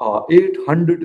800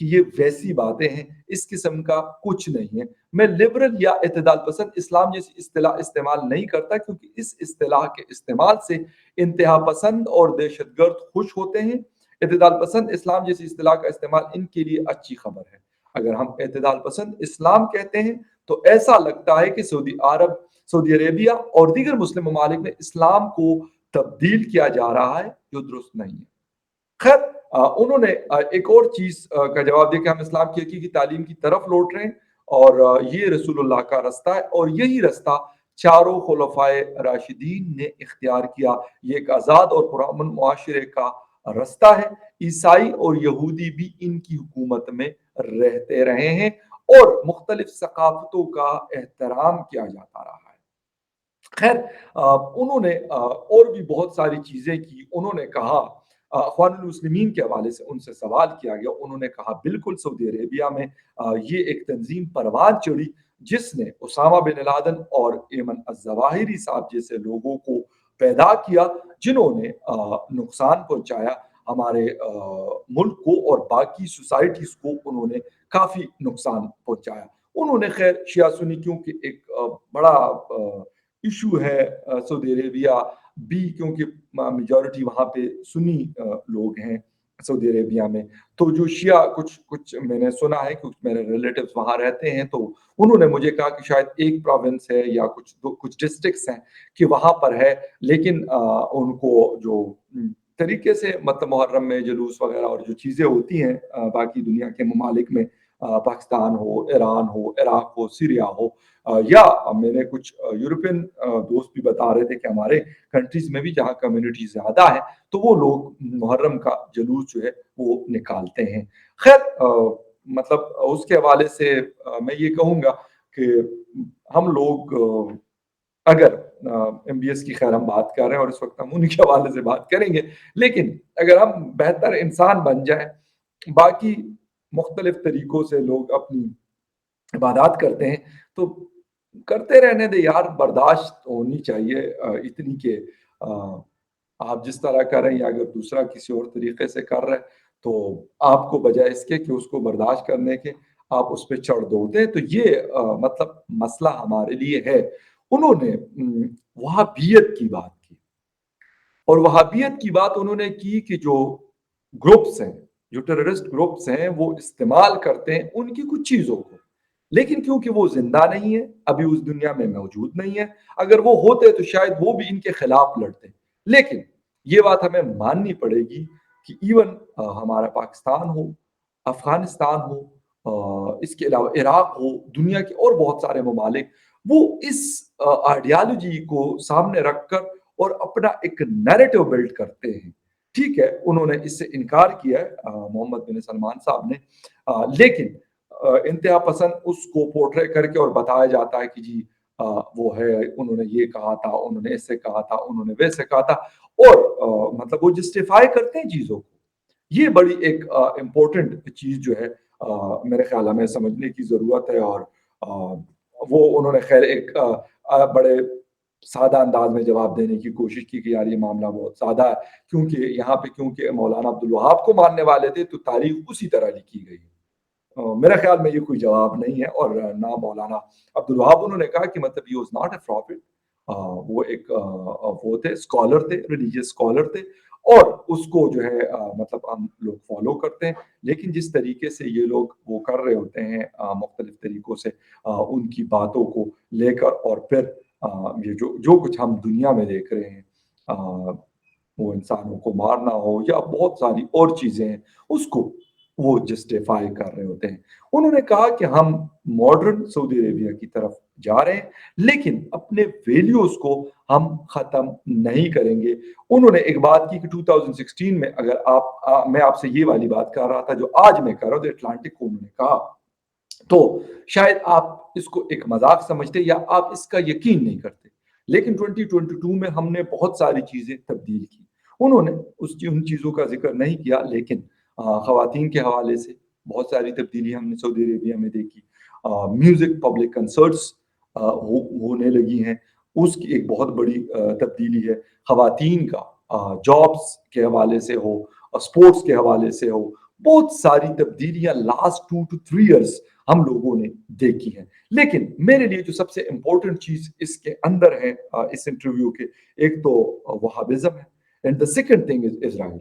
کہ یہ ویسی باتیں ہیں، اس قسم کا کچھ نہیں ہے۔ میں لبرل یا اعتدال پسند اسلام جیسی اصطلاح استعمال نہیں کرتا، کیونکہ اس اصطلاح کے استعمال سے انتہا پسند اور دہشت گرد خوش ہوتے ہیں۔ اعتدال پسند اسلام جیسی اصطلاح کا استعمال ان کے لیے اچھی خبر ہے۔ اگر ہم اعتدال پسند اسلام کہتے ہیں تو ایسا لگتا ہے کہ سعودی عربیہ اور دیگر مسلم ممالک میں اسلام کو تبدیل کیا جا رہا ہے، جو درست نہیں ہے۔ خیر، انہوں نے ایک اور چیز کا جواب دیا کہ ہم اسلام کی حقیقی تعلیم کی طرف لوٹ رہے ہیں، اور یہ رسول اللہ کا رستہ ہے، اور یہی رستہ چاروں خلفائے راشدین نے اختیار کیا۔ یہ ایک آزاد اور پرامن معاشرے کا رستہ ہے۔ عیسائی اور یہودی بھی ان کی حکومت میں رہتے رہے ہیں، اور مختلف ثقافتوں کا احترام کیا جاتا رہا ہے۔ خیر، انہوں نے اور بھی بہت ساری چیزیں کی۔ انہوں نے کہا، اخوان المسلمین کے حوالے سے ان سے سوال کیا گیا، انہوں نے کہا بالکل سعودی عربیہ میں یہ ایک تنظیم پروان چڑھی جس نے اسامہ بن لادن اور ایمن الظواہری صاحب جیسے لوگوں کو پیدا کیا، جنہوں نے نقصان پہنچایا ہمارے ملک کو، اور باقی سوسائٹیز کو انہوں نے کافی نقصان پہنچایا۔ انہوں نے خیر شیعہ سنی، کیونکہ ایک بڑا ایشو ہے سعودی عربیہ بھی، کیونکہ میجورٹی وہاں پہ سنی لوگ ہیں سعودی عربیہ میں، تو جو شیعہ کچھ میں نے سنا ہے، کچھ میرے ریلیٹیوز وہاں رہتے ہیں، تو انہوں نے مجھے کہا کہ شاید ایک پروونس ہے یا کچھ ڈسٹرکٹس ہیں کہ وہاں پر ہے، لیکن ان کو جو طریقے سے مطلب محرم میں جلوس وغیرہ اور جو چیزیں ہوتی ہیں باقی دنیا کے ممالک میں، پاکستان ہو، ایران ہو، عراق ہو، سیریا ہو، یا میرے کچھ یورپین دوست بھی بتا رہے تھے کہ ہمارے کنٹریز میں بھی جہاں کمیونٹی زیادہ ہے تو وہ لوگ محرم کا جلوس جو ہے وہ نکالتے ہیں۔ خیر، مطلب اس کے حوالے سے میں یہ کہوں گا کہ ہم لوگ اگر ایم بی ایس کی خیر ہم بات کر رہے ہیں اور اس وقت ہم ان کے حوالے سے بات کریں گے، لیکن اگر ہم بہتر انسان بن جائیں، باقی مختلف طریقوں سے لوگ اپنی عبادات کرتے ہیں تو کرتے رہنے دے یار، برداشت ہونی چاہیے اتنی کہ آپ جس طرح کر رہے ہیں، یا اگر دوسرا کسی اور طریقے سے کر رہے ہیں تو آپ کو بجائے اس کے کہ اس کو برداشت کرنے کے آپ اس پہ چڑھ دوتے، تو یہ مطلب مسئلہ ہمارے لیے ہے۔ انہوں نے وہابیت کی بات کی، اور وہابیت کی بات انہوں نے کی کہ جو گروپس ہیں، جو ٹیررسٹ گروپس ہیں، وہ استعمال کرتے ہیں ان کی کچھ چیزوں کو، لیکن کیونکہ وہ زندہ نہیں ہے، ابھی اس دنیا میں موجود نہیں ہے، اگر وہ ہوتے تو شاید وہ بھی ان کے خلاف لڑتے۔ لیکن یہ بات ہمیں ماننی پڑے گی کہ ایون ہمارا پاکستان ہو، افغانستان ہو، اس کے علاوہ عراق ہو، دنیا کے اور بہت سارے ممالک، وہ اس آئیڈیالوجی کو سامنے رکھ کر اور اپنا ایک نیریٹو بلڈ کرتے ہیں۔ ٹھیک ہے، انہوں نے اس سے انکار کیا ہے محمد بن سلمان صاحب نے، لیکن انتہا پسند اس کو پورٹرے کر کے اور بتایا جاتا ہے کہ جی وہ ہے، انہوں نے یہ کہا تھا، انہوں نے ایسے کہا تھا، انہوں نے ویسے کہا تھا، اور مطلب وہ جسٹیفائی کرتے ہیں چیزوں کو۔ یہ بڑی ایک امپورٹنٹ چیز جو ہے میرے خیال میں سمجھنے کی ضرورت ہے، اور وہ انہوں نے خیر ایک بڑے سادہ انداز میں جواب دینے کی کوشش کی کہ یار یہ معاملہ بہت سادہ ہے، کیونکہ یہاں پہ کیونکہ مولانا عبدالوہاب کو ماننے والے تھے تو تاریخ اسی طرح لکھی گئی۔ میرے خیال میں یہ کوئی جواب نہیں ہے، اور نہ مولانا عبدالوہاب، انہوں نے کہا کہ مطلب ہی واز ناٹ اے پروفٹ، وہ ایک وہ تھے، اسکالر تھے، ریلیجیس اسکالر تھے، اور اس کو جو ہے مطلب ہم لوگ فالو کرتے ہیں، لیکن جس طریقے سے یہ لوگ وہ کر رہے ہوتے ہیں مختلف طریقوں سے ان کی باتوں کو لے کر، اور پھر یہ جو کچھ ہم دنیا میں دیکھ رہے ہیں، وہ انسانوں کو مارنا ہو یا بہت ساری اور چیزیں ہیں، اس کو وہ جسٹیفائی کر رہے ہوتے ہیں۔ انہوں نے کہا کہ ہم ماڈرن سعودی عربیہ کی طرف جا رہے ہیں، لیکن اپنے ویلیوز کو ہم ختم نہیں کریں گے۔ انہوں نے ایک بات کی کہ 2016 میں اگر میں آپ سے یہ والی بات کر رہا تھا جو آج میں کر رہا ہوں، اٹلانٹک کو انہوں نے کہا، تو شاید آپ اس کو ایک مذاق سمجھتے یا آپ اس کا یقین نہیں کرتے، لیکن 2022 میں ہم نے بہت ساری چیزیں تبدیل کی۔ انہوں نے ان چیزوں کا ذکر نہیں کیا، لیکن خواتین کے حوالے سے بہت ساری تبدیلی ہم نے سعودی عربیہ میں دیکھی۔ میوزک پبلک کنسرٹس ہونے لگی ہیں، اس کی ایک بہت بڑی تبدیلی ہے۔ خواتین کا جابس کے حوالے سے ہو، اسپورٹس کے حوالے سے ہو، بہت ساری تبدیلیاں لاسٹ 2 to 3 ایئرس ہم لوگوں نے دیکھی ہیں. لیکن میرے لیے جو سب سے امپورٹنٹ چیز اس کے اندر ہے اس انٹرویو کے، ایک تو وہابزم ہے، and the second thing is Israel.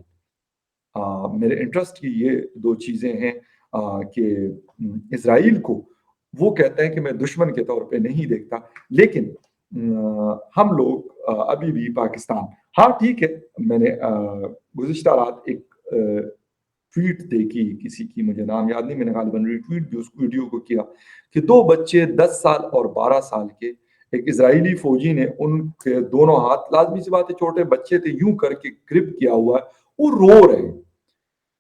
میرے انٹرسٹ کی یہ دو چیزیں ہیں کہ اسرائیل کو وہ کہتے ہیں کہ میں دشمن کے طور پہ نہیں دیکھتا، لیکن ہم لوگ ابھی بھی پاکستان، ہاں ٹھیک ہے، میں نے گزشتہ رات ایک ٹویٹ دیکھی کسی کی، مجھے نام یاد نہیں، میں نے غالباً ریٹویٹ بھی اس ویڈیو کو کیا، کہ 2 بچے 10 سال اور 12 سال کے، ایک اسرائیلی فوجی نے ان کے دونوں ہاتھ، لازمی سی بات ہے چھوٹے بچے تھے، یوں کر کے گرپ کیا ہوا ہے، وہ رو رہے ہیں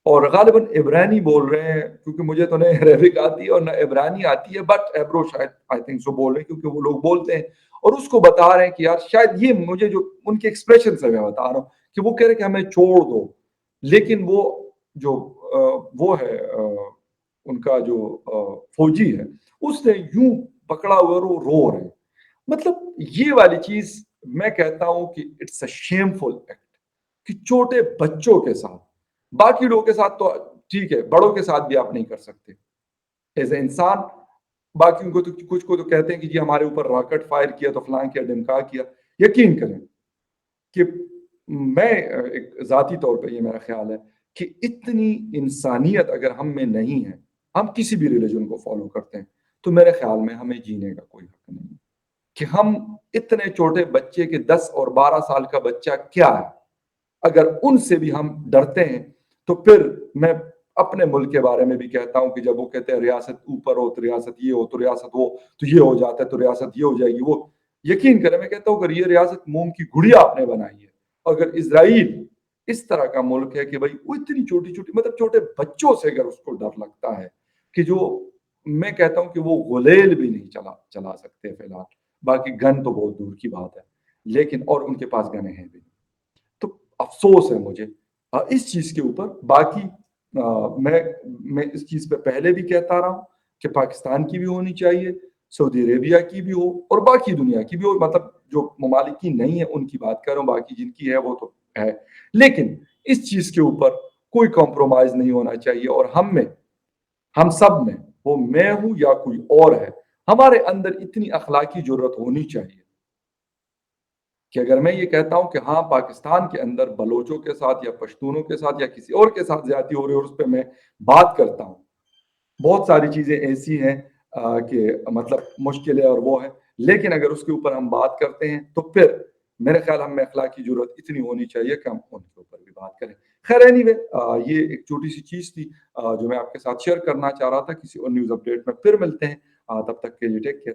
اور غالباً عبرانی بول رہے ہیں، کیونکہ مجھے تو نہ عربک آتی ہے اور نہ عبرانی آتی ہے، بٹ ایبرو شاید آئی تھنک سو بول رہے ہیں کیونکہ وہ لوگ بولتے ہیں، اور اس کو بتا رہے ہیں کہ یار شاید یہ مجھے جو ان کے ایکسپریشن سے میں بتا رہا ہوں کہ وہ کہہ رہے ہیں کہ ہمیں چھوڑ دو، لیکن وہ جو وہ ہے ان کا جو فوجی ہے، اس نے یوں پکڑا ہوا اور وہ رو رہے ہیں. مطلب یہ والی چیز میں کہتا ہوں کہ it's a shame full act, کہ چھوٹے بچوں کے ساتھ، باقی لوگوں کے ساتھ تو ٹھیک ہے، بڑوں کے ساتھ بھی آپ نہیں کر سکتے ایز اے انسان. باقی کو تو کچھ کو تو کہتے ہیں کہ جی ہمارے اوپر راکٹ فائر کیا تو فلاں کیا ڈمکا کیا. یقین کریں کہ میں ایک ذاتی طور پہ یہ میرا خیال ہے کہ اتنی انسانیت اگر ہم میں نہیں ہے، ہم کسی بھی ریلیجن کو فالو کرتے ہیں، تو میرے خیال میں ہمیں جینے کا کوئی حق نہیں ہے. کہ ہم اتنے چھوٹے بچے کے 10 اور 12 سال کا بچہ کیا ہے، اگر ان سے بھی ہم ڈرتے ہیں، تو پھر میں اپنے ملک کے بارے میں بھی کہتا ہوں کہ جب وہ کہتے ہیں ریاست اوپر ہو تو ریاست یہ ہو تو ریاست وہ تو یہ ہو جاتا ہے تو ریاست یہ ہو جائے گی وہ. یقین کریں میں کہتا ہوں اگر یہ ریاست موم کی گڑیا آپ نے بنائی ہے، اگر اسرائیل اس طرح کا ملک ہے کہ بھائی وہ اتنی چھوٹی چھوٹی مطلب چھوٹے بچوں سے اگر اس کو ڈر لگتا ہے کہ جو میں کہتا ہوں کہ وہ غلیل بھی نہیں چلا سکتے فی الحال، باقی گن تو بہت دور کی بات ہے، لیکن اور ان کے پاس گنے ہیں بھی، تو افسوس ہے مجھے اس چیز کے اوپر. باقی میں اس چیز پہ پہلے بھی کہتا رہا ہوں کہ پاکستان کی بھی ہونی چاہیے، سعودی عربیہ کی بھی ہو اور باقی دنیا کی بھی ہو، مطلب جو ممالک کی نہیں ہے ان کی بات کر رہا ہوں، باقی جن کی ہے وہ تو ہے، لیکن اس چیز کے اوپر کوئی کمپرومائز نہیں ہونا چاہیے. اور ہم سب میں، وہ میں ہوں یا کوئی اور ہے، ہمارے اندر اتنی اخلاقی جرت ہونی چاہیے کہ اگر میں یہ کہتا ہوں کہ ہاں پاکستان کے اندر بلوچوں کے ساتھ یا پشتونوں کے ساتھ یا کسی اور کے ساتھ زیادتی ہو رہی ہے اور اس پہ میں بات کرتا ہوں، بہت ساری چیزیں ایسی ہیں کہ مطلب مشکل ہے اور وہ ہے، لیکن اگر اس کے اوپر ہم بات کرتے ہیں تو پھر میرے خیال ہم میں اخلاقی جرت اتنی ہونی چاہیے کہ ہم ان کے اوپر بھی بات کریں. خیر اینی وے، یہ ایک چھوٹی سی چیز تھی جو میں آپ کے ساتھ شیئر کرنا چاہ رہا تھا. کسی اور نیوز اپڈیٹ میں پھر ملتے ہیں، تب تک کے لیے ٹیک کیئر.